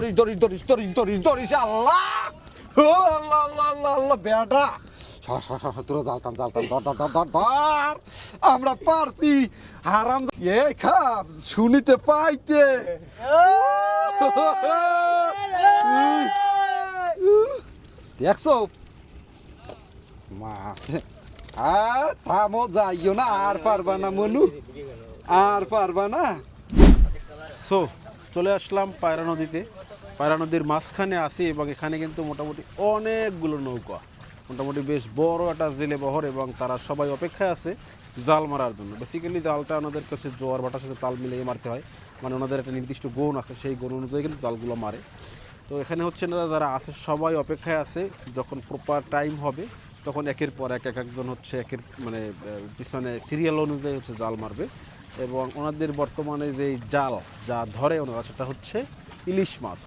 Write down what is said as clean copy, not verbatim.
ধরিস ধরিস ধরিস ধরিস ধরিস আল্লাহ আল্লাহ আল্লাহ আল্লাহ আল্লাহ বেটা তোরা জালটান জালটান ধর ধর ধর ধর ধর আমরা পারছি হারাম এ খাপ শুনিতে পাইতে দেখছো মাছ থামো যাইও না আর পারবা না মনু আর পারবা না। সো চলে আসলাম পায়রা নদীতে। পায়রা নদীর মাঝখানে আসি এবং এখানে কিন্তু মোটামুটি অনেকগুলো নৌকা, মোটামুটি বেশ বড় একটা জেলে বহর, এবং তারা সবাই অপেক্ষায় আছে জাল মারার জন্য। বেসিক্যালি জালটা ওনাদের কাছে জোয়ার ভাটার সাথে তাল মিলিয়ে মারতে হয়, মানে ওনাদের একটা নির্দিষ্ট গৌণ আছে, সেই গৌণ অনুযায়ী কিন্তু জালগুলো মারে। তো এখানে হচ্ছে না, যারা আছে সবাই অপেক্ষায় আছে, যখন প্রপার টাইম হবে তখন একের পর এক একজন হচ্ছে একের মানে পিছনে সিরিয়াল অনুযায়ী হচ্ছে জাল মারবে। এবং ওনাদের বর্তমানে যে জাল যা ধরে ওনারা সেটা হচ্ছে ইলিশ মাছ।